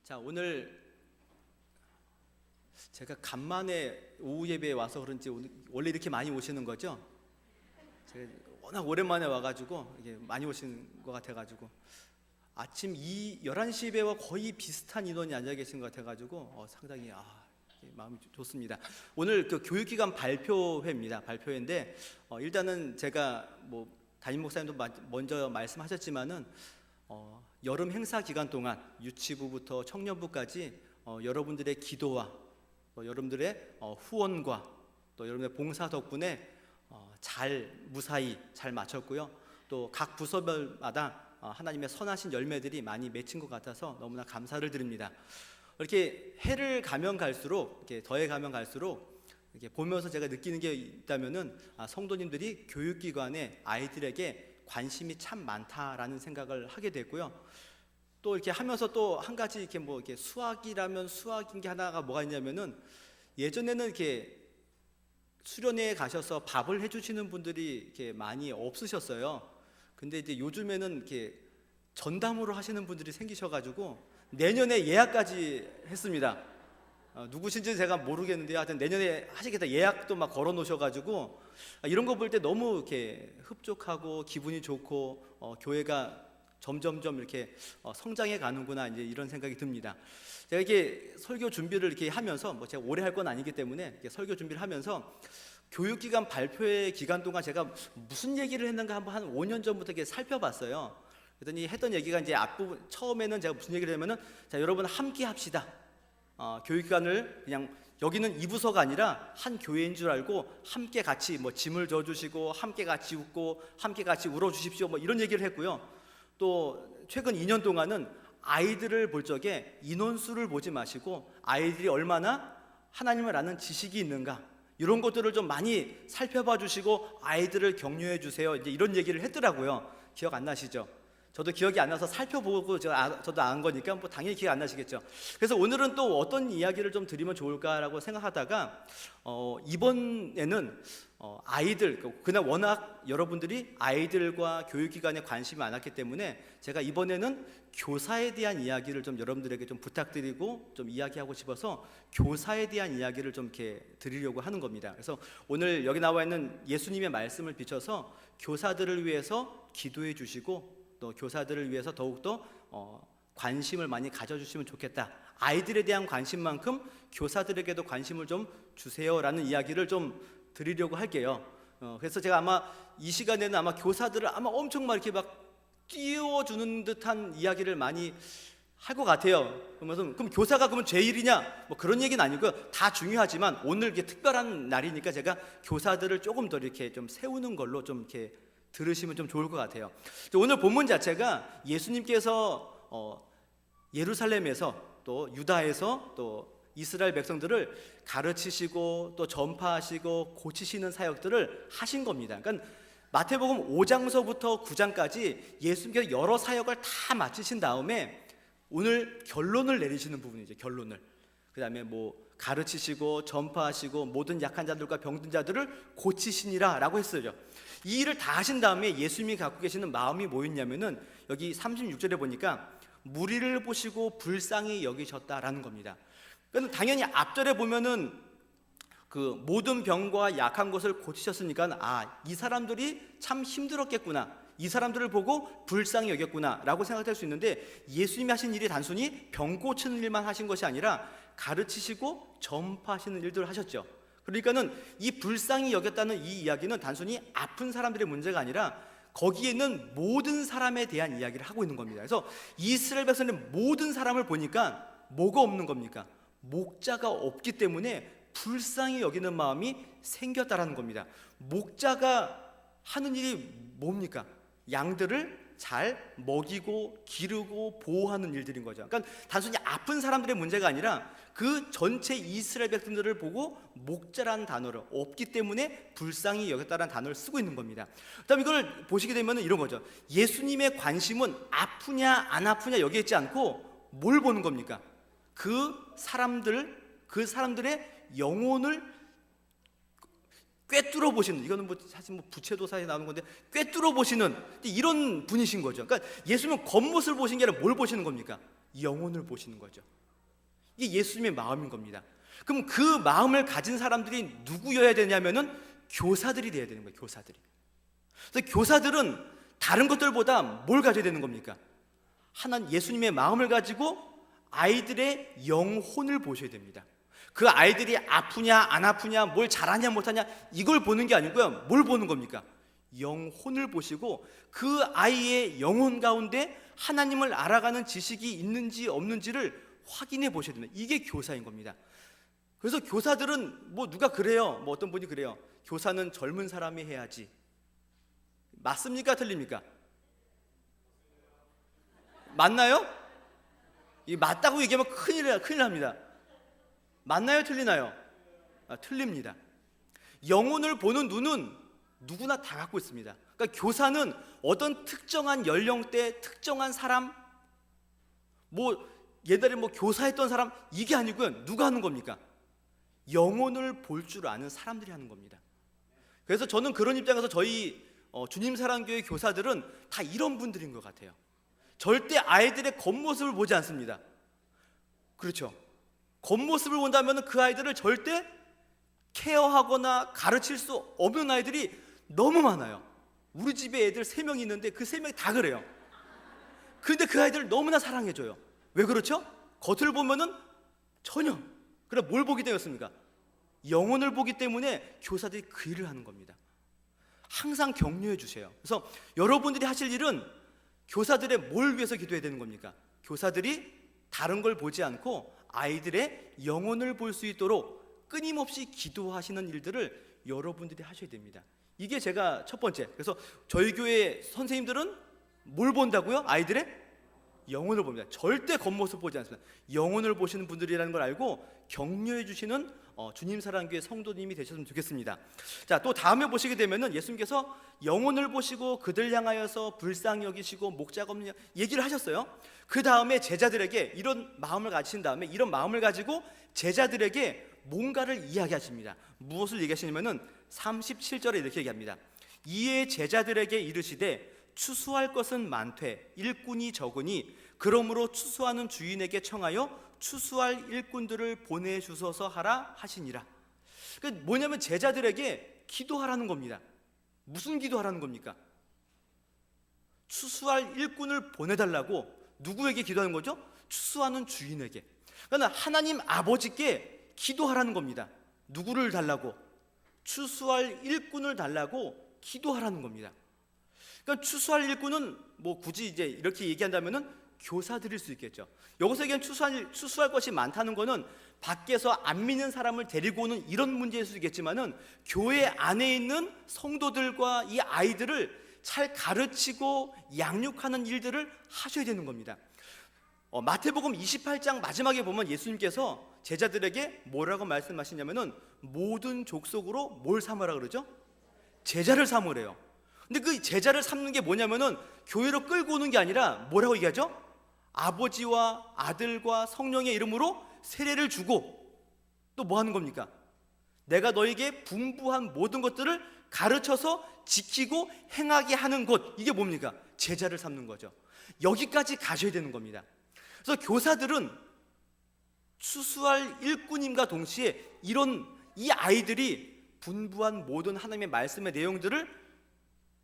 자, 오늘 제가 간만에 오후 예배에 와서 그런지 원래 이렇게 많이 오시는 거죠? 제가 워낙 오랜만에 와가지고 이게 많이 오시는 것 같아가지고 아침 11시 예배와 거의 비슷한 인원이 앉아 계신 것 같아가지고 상당히 마음이 좋습니다. 오늘 그 교육기관 발표회입니다. 발표회인데 일단은 제가 담임 목사님도 먼저 말씀하셨지만은 여름 행사 기간 동안 유치부부터 청년부까지 여러분들의 기도와 또 여러분들의 후원과 또 여러분들의 봉사 덕분에 무사히 잘 마쳤고요. 또 각 부서별마다 하나님의 선하신 열매들이 많이 맺힌 것 같아서 너무나 감사를 드립니다. 이렇게 해를 가면 갈수록, 이렇게 더해 가면 갈수록 이렇게 보면서 제가 느끼는 게 있다면은 성도님들이 교육기관에 아이들에게 관심이 참 많다라는 생각을 하게 됐고요. 또 이렇게 하면서 또 한 가지 이렇게 수학이라면 수학인 게 하나가 뭐가 있냐면은 예전에는 이렇게 수련회에 가셔서 밥을 해주시는 분들이 이렇게 많이 없으셨어요. 근데 이제 요즘에는 이렇게 전담으로 하시는 분들이 생기셔가지고 내년에 예약까지 했습니다. 누구신지 제가 모르겠는데 하여튼 내년에 하시겠다 예약도 막 걸어 놓으셔가지고 이런 거 볼 때 너무 이렇게 흡족하고 기분이 좋고 교회가 점점점 이렇게 성장해 가는구나 이제 이런 생각이 듭니다. 제가 이렇게 설교 준비를 이렇게 하면서 제가 오래 할 건 아니기 때문에 이렇게 설교 준비를 하면서 교육기관 발표회 기간 동안 제가 무슨 얘기를 했는가 한번 한 5년 전부터 이렇게 살펴봤어요. 그랬더니 했던 얘기가 이제 앞부분 처음에는 제가 무슨 얘기를 하면은 자 여러분 함께 합시다. 교육기관을 그냥 여기는 이 부서가 아니라 한 교회인 줄 알고 함께 같이 짐을 져주시고 함께 같이 웃고 함께 같이 울어주십시오 이런 얘기를 했고요. 또 최근 2년 동안은 아이들을 볼 적에 인원수를 보지 마시고 아이들이 얼마나 하나님을 아는 지식이 있는가 이런 것들을 좀 많이 살펴봐 주시고 아이들을 격려해 주세요 이제 이런 얘기를 했더라고요. 기억 안 나시죠? 저도 기억이 안 나서 살펴보고 저도 안 거니까 당연히 기억 안 나시겠죠. 그래서 오늘은 또 어떤 이야기를 좀 드리면 좋을까라고 생각하다가 이번에는 아이들, 그냥 워낙 여러분들이 아이들과 교육기관에 관심이 많았기 때문에 제가 이번에는 교사에 대한 이야기를 좀 여러분들에게 좀 부탁드리고 좀 이야기하고 싶어서 교사에 대한 이야기를 좀 이렇게 드리려고 하는 겁니다. 그래서 오늘 여기 나와 있는 예수님의 말씀을 비춰서 교사들을 위해서 기도해 주시고 또 교사들을 위해서 더욱더 관심을 많이 가져주시면 좋겠다. 아이들에 대한 관심만큼 교사들에게도 관심을 좀 주세요라는 이야기를 좀 드리려고 할게요. 그래서 제가 아마 이 시간에는 아마 교사들을 아마 엄청 막 이렇게 막 띄워주는 듯한 이야기를 많이 할 것 같아요. 그럼 교사가 그러면 제일이냐? 그런 얘기는 아니고요. 다 중요하지만 오늘 이게 특별한 날이니까 제가 교사들을 조금 더 이렇게 좀 세우는 걸로 좀 이렇게 들으시면 좀 좋을 것 같아요. 오늘 본문 자체가 예수님께서 예루살렘에서 또 유다에서 또 이스라엘 백성들을 가르치시고 또 전파하시고 고치시는 사역들을 하신 겁니다. 그러니까 마태복음 5장서부터 9장까지 예수님께서 여러 사역을 다 마치신 다음에 오늘 결론을 내리시는 부분이죠. 결론을. 그다음에 가르치시고 전파하시고 모든 약한 자들과 병든 자들을 고치시니라 라고 했어요. 이 일을 다 하신 다음에 예수님이 갖고 계시는 마음이 뭐였냐면은 여기 36절에 보니까 무리를 보시고 불쌍히 여기셨다라는 겁니다. 그러니까 당연히 앞절에 보면은 그 모든 병과 약한 것을 고치셨으니까 이 사람들이 참 힘들었겠구나, 이 사람들을 보고 불쌍히 여겼구나 라고 생각할 수 있는데 예수님이 하신 일이 단순히 병 고치는 일만 하신 것이 아니라 가르치시고 전파하시는 일들을 하셨죠. 그러니까는 이 불쌍히 여겼다는 이 이야기는 단순히 아픈 사람들의 문제가 아니라 거기에 있는 모든 사람에 대한 이야기를 하고 있는 겁니다. 그래서 이스라엘 백성의 모든 사람을 보니까 뭐가 없는 겁니까? 목자가 없기 때문에 불쌍히 여기는 마음이 생겼다라는 겁니다. 목자가 하는 일이 뭡니까? 양들을 잘 먹이고 기르고 보호하는 일들인 거죠. 그러니까 단순히 아픈 사람들의 문제가 아니라 그 전체 이스라엘 백성들을 보고 목자라는 단어를 없기 때문에 불쌍히 여겼다라는 단어를 쓰고 있는 겁니다. 그다음 이걸 보시게 되면 이런 거죠. 예수님의 관심은 아프냐 안 아프냐 여기에 있지 않고 뭘 보는 겁니까? 그 사람들의 영혼을 꿰뚫어 보시는, 이거는 사실 부채도사에 나오는 건데 꿰뚫어 보시는 이런 분이신 거죠. 그러니까 예수님은 겉모습을 보신 게 아니라 뭘 보시는 겁니까? 영혼을 보시는 거죠. 이게 예수님의 마음인 겁니다. 그럼 그 마음을 가진 사람들이 누구여야 되냐면은 교사들이 돼야 되는 거예요. 교사들이. 그래서 교사들은 다른 것들보다 뭘 가져야 되는 겁니까? 하나님 예수님의 마음을 가지고 아이들의 영혼을 보셔야 됩니다. 그 아이들이 아프냐 안 아프냐, 뭘 잘하냐 못하냐, 이걸 보는 게 아니고요. 뭘 보는 겁니까? 영혼을 보시고 그 아이의 영혼 가운데 하나님을 알아가는 지식이 있는지 없는지를 확인해 보셔야 됩니다. 이게 교사인 겁니다. 그래서 교사들은 뭐 누가 그래요. 뭐 어떤 분이 그래요. 교사는 젊은 사람이 해야지. 맞습니까? 틀립니까? 맞나요? 이 맞다고 얘기하면 큰일 납니다. 맞나요? 틀리나요? 틀립니다. 영혼을 보는 눈은 누구나 다 갖고 있습니다. 그러니까 교사는 어떤 특정한 연령대, 특정한 사람, 뭐 옛날에 뭐 교사했던 사람, 이게 아니고요. 누가 하는 겁니까? 영혼을 볼 줄 아는 사람들이 하는 겁니다. 그래서 저는 그런 입장에서 저희 주님 사랑교회 교사들은 다 이런 분들인 것 같아요. 절대 아이들의 겉모습을 보지 않습니다. 그렇죠? 겉모습을 본다면 그 아이들을 절대 케어하거나 가르칠 수 없는 아이들이 너무 많아요. 우리 집에 애들 3명 있는데 그 3명이 다 그래요. 그런데 그 아이들을 너무나 사랑해줘요. 왜 그렇죠? 겉을 보면은 전혀. 그래 뭘 보기 때문이었습니까? 영혼을 보기 때문에 교사들이 그 일을 하는 겁니다. 항상 격려해 주세요. 그래서 여러분들이 하실 일은 교사들의 뭘 위해서 기도해야 되는 겁니까? 교사들이 다른 걸 보지 않고 아이들의 영혼을 볼 수 있도록 끊임없이 기도하시는 일들을 여러분들이 하셔야 됩니다. 이게 제가 첫 번째. 그래서 저희 교회 선생님들은 뭘 본다고요? 아이들의 영혼을 봅니다. 절대 겉모습 보지 않습니다. 영혼을 보시는 분들이라는 걸 알고 격려해 주시는 주님 사랑교회 성도님이 되셨으면 좋겠습니다. 자, 또 다음에 보시게 되면은 예수님께서 영혼을 보시고 그들 향하여서 불쌍히 여기시고 목자가 없느냐 얘기를 하셨어요. 그 다음에 제자들에게 이런 마음을 가지신 다음에 이런 마음을 가지고 제자들에게 뭔가를 이야기하십니다. 무엇을 얘기하시냐면은 37절에 이렇게 얘기합니다. 이에 제자들에게 이르시되 추수할 것은 많되 일꾼이 적으니 그러므로 추수하는 주인에게 청하여 추수할 일꾼들을 보내주소서 하라 하시니라. 그러니까 뭐냐면 제자들에게 기도하라는 겁니다. 무슨 기도하라는 겁니까? 추수할 일꾼을 보내달라고. 누구에게 기도하는 거죠? 추수하는 주인에게. 그러니까 하나님 아버지께 기도하라는 겁니다. 누구를 달라고? 추수할 일꾼을 달라고 기도하라는 겁니다. 그러니까 추수할 일꾼은 뭐 굳이 이제 이렇게 얘기한다면은 교사들일 수 있겠죠. 여기서 얘기한 추수할 것이 많다는 거는 밖에서 안 믿는 사람을 데리고 오는 이런 문제일 수 있겠지만은 교회 안에 있는 성도들과 이 아이들을 잘 가르치고 양육하는 일들을 하셔야 되는 겁니다. 마태복음 28장 마지막에 보면 예수님께서 제자들에게 뭐라고 말씀하시냐면은 모든 족속으로 뭘 삼으라 그러죠? 제자를 삼으래요. 근데 그 제자를 삼는 게 뭐냐면은 교회로 끌고 오는 게 아니라 뭐라고 얘기하죠? 아버지와 아들과 성령의 이름으로 세례를 주고 또 뭐 하는 겁니까? 내가 너에게 분부한 모든 것들을 가르쳐서 지키고 행하게 하는 것, 이게 뭡니까? 제자를 삼는 거죠. 여기까지 가셔야 되는 겁니다. 그래서 교사들은 추수할 일꾼임과 동시에 이 아이들이 분부한 모든 하나님의 말씀의 내용들을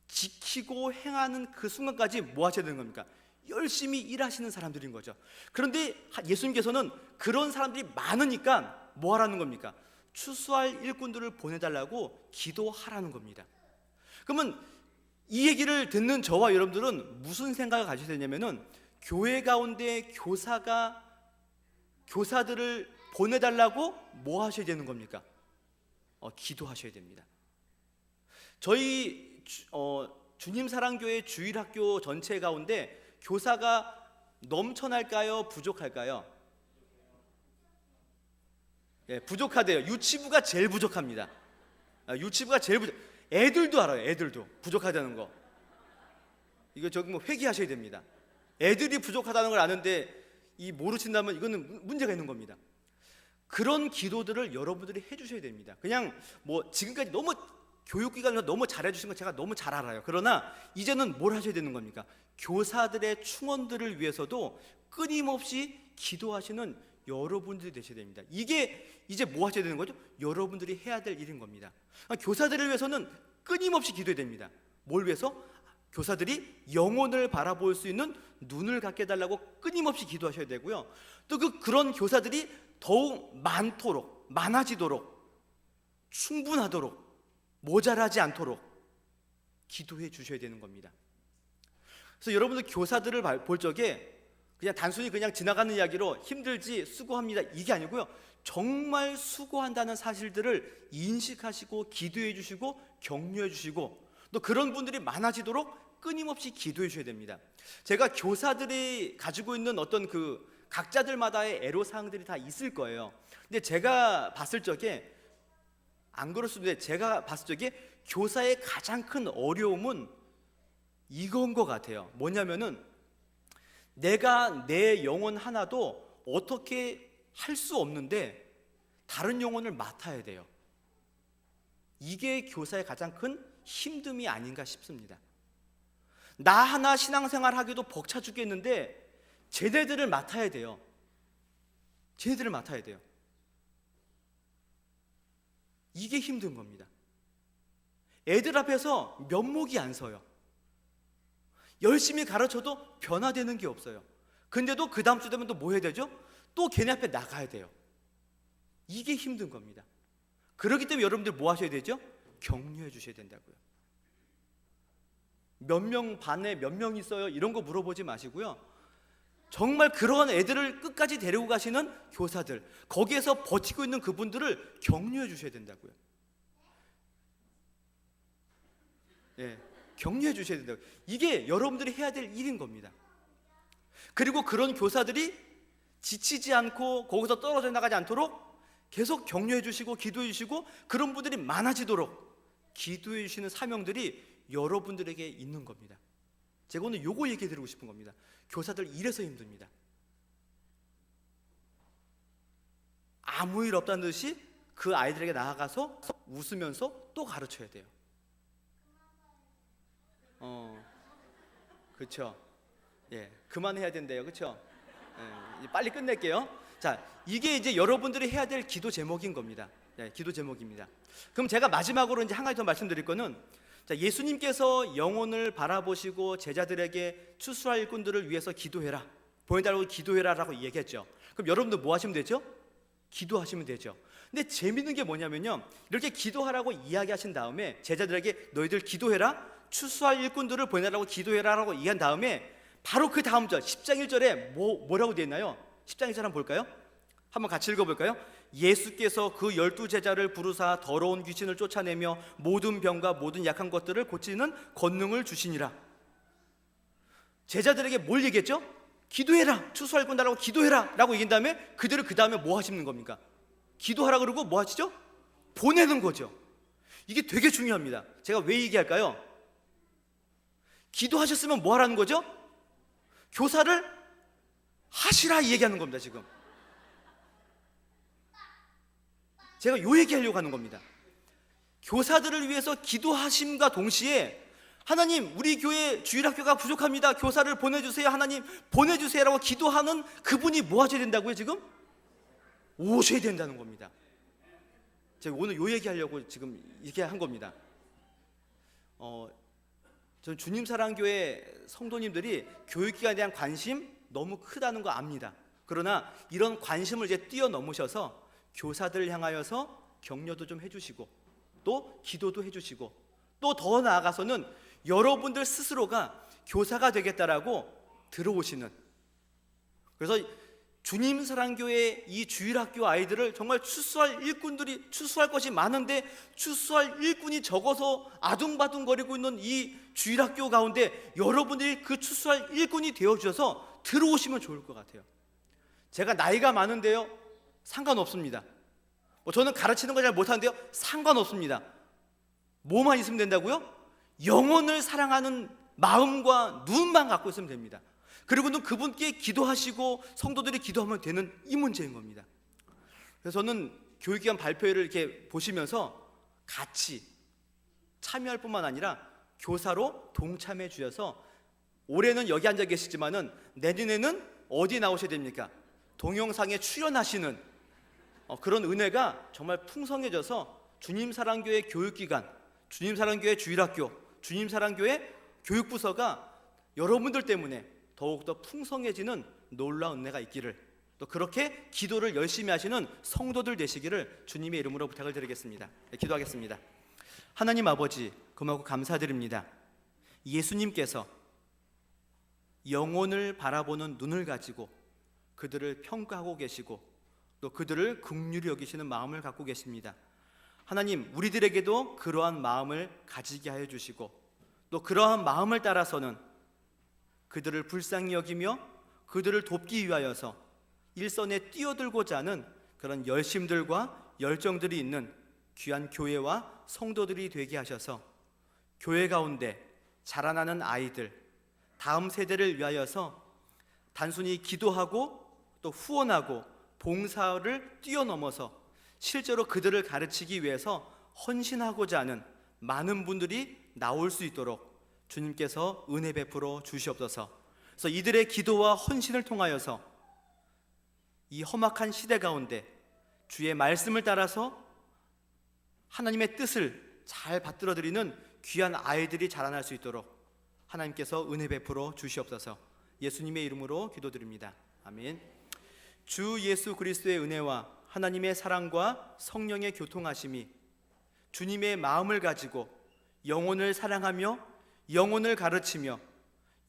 지키고 행하는 그 순간까지 뭐 하셔야 되는 겁니까? 열심히 일하시는 사람들인 거죠. 그런데 예수님께서는 그런 사람들이 많으니까 뭐 하라는 겁니까? 추수할 일꾼들을 보내달라고 기도하라는 겁니다. 그러면 이 얘기를 듣는 저와 여러분들은 무슨 생각을 가지셔야 되냐면은 교회 가운데 교사들을 보내달라고 뭐 하셔야 되는 겁니까? 기도하셔야 됩니다. 저희 주님 사랑교회 주일학교 전체 가운데 교사가 넘쳐날까요? 부족할까요? 예, 부족하대요. 유치부가 제일 부족합니다. 유치부가 제일 애들도 알아요. 애들도 부족하다는 거. 이거 저기 뭐 회개하셔야 됩니다. 애들이 부족하다는 걸 아는데 모르신다면 이거는 문제가 있는 겁니다. 그런 기도들을 여러분들이 해주셔야 됩니다. 그냥 뭐 지금까지 너무 교육기관에서 너무 잘해주신 거 제가 너무 잘 알아요. 그러나 이제는 뭘 하셔야 되는 겁니까? 교사들의 충원들을 위해서도 끊임없이 기도하시는 여러분들이 되셔야 됩니다. 이게 이제 뭐 하셔야 되는 거죠? 여러분들이 해야 될 일인 겁니다. 교사들을 위해서는 끊임없이 기도해야 됩니다. 뭘 위해서? 교사들이 영혼을 바라볼 수 있는 눈을 갖게 해달라고 끊임없이 기도하셔야 되고요. 또 그런 교사들이 더욱 많아지도록, 충분하도록, 모자라지 않도록 기도해 주셔야 되는 겁니다. 그래서 여러분들 교사들을 볼 적에 그냥 단순히 그냥 지나가는 이야기로 힘들지 수고합니다 이게 아니고요, 정말 수고한다는 사실들을 인식하시고 기도해 주시고 격려해 주시고, 또 그런 분들이 많아지도록 끊임없이 기도해 주셔야 됩니다. 제가 교사들이 가지고 있는 어떤 그 각자들마다의 애로사항들이 다 있을 거예요. 근데 제가 봤을 적에, 안 그럴 수도 있는데 제가 봤을 적에 교사의 가장 큰 어려움은 이건 것 같아요. 뭐냐면은 내가 내 영혼 하나도 어떻게 할 수 없는데 다른 영혼을 맡아야 돼요. 이게 교사의 가장 큰 힘듦이 아닌가 싶습니다. 나 하나 신앙생활 하기도 벅차 죽겠는데 쟤네들을 맡아야 돼요. 쟤네들을 맡아야 돼요. 이게 힘든 겁니다. 애들 앞에서 면목이 안 서요. 열심히 가르쳐도 변화되는 게 없어요. 근데도 그 다음 주 되면 또 뭐 해야 되죠? 또 걔네 앞에 나가야 돼요. 이게 힘든 겁니다. 그렇기 때문에 여러분들 뭐 하셔야 되죠? 격려해 주셔야 된다고요. 몇 명 반에 몇 명 있어요? 이런 거 물어보지 마시고요, 정말 그런 애들을 끝까지 데리고 가시는 교사들, 거기에서 버티고 있는 그분들을 격려해 주셔야 된다고요. 예, 격려해 주셔야 된다고요. 이게 여러분들이 해야 될 일인 겁니다. 그리고 그런 교사들이 지치지 않고 거기서 떨어져 나가지 않도록 계속 격려해 주시고 기도해 주시고, 그런 분들이 많아지도록 기도해 주시는 사명들이 여러분들에게 있는 겁니다. 제가 오늘 요거 얘기해 드리고 싶은 겁니다. 교사들 이래서 힘듭니다. 아무 일 없다는 듯이 그 아이들에게 나아가서 웃으면서 또 가르쳐야 돼요. 그렇죠. 예, 그만해야 된대요. 그렇죠? 예, 빨리 끝낼게요. 자, 이게 이제 여러분들이 해야 될 기도 제목인 겁니다. 예, 기도 제목입니다. 그럼 제가 마지막으로 이제 한 가지 더 말씀드릴 거는, 자, 예수님께서 영혼을 바라보시고 제자들에게 추수할 일꾼들을 위해서 기도해라, 보내달라고 기도해라라고 얘기했죠. 그럼 여러분들 뭐 하시면 되죠? 기도하시면 되죠. 근데 재밌는 게 뭐냐면요, 이렇게 기도하라고 이야기하신 다음에 제자들에게 너희들 기도해라, 추수할 일꾼들을 보내라고 기도해라라고 얘기한 다음에 바로 그 다음 절 10장 1절에 뭐라고 되어 있나요? 10장 1절 한번 볼까요? 한번 같이 읽어볼까요? 예수께서 그 12제자를 부르사 더러운 귀신을 쫓아내며 모든 병과 모든 약한 것들을 고치는 권능을 주시니라. 제자들에게 뭘 얘기했죠? 기도해라, 추수할 일꾼들하고 기도해라 라고 얘기한 다음에 그들을 그 다음에 뭐 하시는 겁니까? 기도하라 그러고 뭐 하시죠? 보내는 거죠. 이게 되게 중요합니다. 제가 왜 얘기할까요? 기도하셨으면 뭐 하라는 거죠? 교사를 하시라 얘기하는 겁니다. 지금 제가 요 얘기하려고 하는 겁니다. 교사들을 위해서 기도하심과 동시에 하나님, 우리 교회 주일학교가 부족합니다, 교사를 보내주세요, 하나님 보내주세요 라고 기도하는 그분이 뭐 하셔야 된다고요? 지금 오셔야 된다는 겁니다. 제가 오늘 요 얘기하려고 지금 이렇게 한 겁니다. 전 주님사랑교회 성도님들이 교육기관에 대한 관심 너무 크다는 거 압니다. 그러나 이런 관심을 이제 뛰어넘으셔서 교사들을 향하여서 격려도 좀 해주시고 또 기도도 해주시고, 또 더 나아가서는 여러분들 스스로가 교사가 되겠다라고 들어오시는, 그래서 주님사랑교회 이 주일학교 아이들을 정말 추수할 것이 많은데 추수할 일꾼이 적어서 아둥바둥거리고 있는 이 주일학교 가운데 여러분들이 그 추수할 일꾼이 되어주셔서 들어오시면 좋을 것 같아요. 제가 나이가 많은데요, 상관없습니다. 저는 가르치는 거 잘 못하는데요, 상관없습니다. 뭐만 있으면 된다고요? 영혼을 사랑하는 마음과 눈만 갖고 있으면 됩니다. 그리고는 그분께 기도하시고 성도들이 기도하면 되는 이 문제인 겁니다. 그래서 저는 교육기관 발표회를 이렇게 보시면서 같이 참여할 뿐만 아니라 교사로 동참해 주셔서 올해는 여기 앉아 계시지만은 내년에는 어디에 나오셔야 됩니까? 동영상에 출연하시는 그런 은혜가 정말 풍성해져서 주님사랑교회 교육기관, 주님사랑교회 주일학교, 주님사랑교회 교육부서가 여러분들 때문에 더욱더 풍성해지는 놀라운 은혜가 있기를, 또 그렇게 기도를 열심히 하시는 성도들 되시기를 주님의 이름으로 부탁을 드리겠습니다. 기도하겠습니다. 하나님 아버지, 고맙고 감사드립니다. 예수님께서 영혼을 바라보는 눈을 가지고 그들을 평가하고 계시고 또 그들을 긍휼히 여기시는 마음을 갖고 계십니다. 하나님, 우리들에게도 그러한 마음을 가지게 하여 주시고 또 그러한 마음을 따라서는 그들을 불쌍히 여기며 그들을 돕기 위하여서 일선에 뛰어들고자 하는 그런 열심들과 열정들이 있는 귀한 교회와 성도들이 되게 하셔서 교회 가운데 자라나는 아이들, 다음 세대를 위하여서 단순히 기도하고 또 후원하고 봉사를 뛰어넘어서 실제로 그들을 가르치기 위해서 헌신하고자 하는 많은 분들이 나올 수 있도록 주님께서 은혜 베풀어 주시옵소서. 그래서 이들의 기도와 헌신을 통하여서 이 험악한 시대 가운데 주의 말씀을 따라서 하나님의 뜻을 잘 받들어드리는 귀한 아이들이 자라날 수 있도록 하나님께서 은혜 베풀어 주시옵소서. 예수님의 이름으로 기도드립니다. 아멘. 주 예수 그리스도의 은혜와 하나님의 사랑과 성령의 교통하심이 주님의 마음을 가지고 영혼을 사랑하며 영혼을 가르치며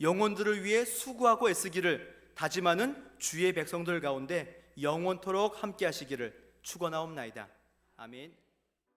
영혼들을 위해 수고하고 애쓰기를 다짐하는 주의 백성들 가운데 영원토록 함께 하시기를 축원하옵나이다. 아멘.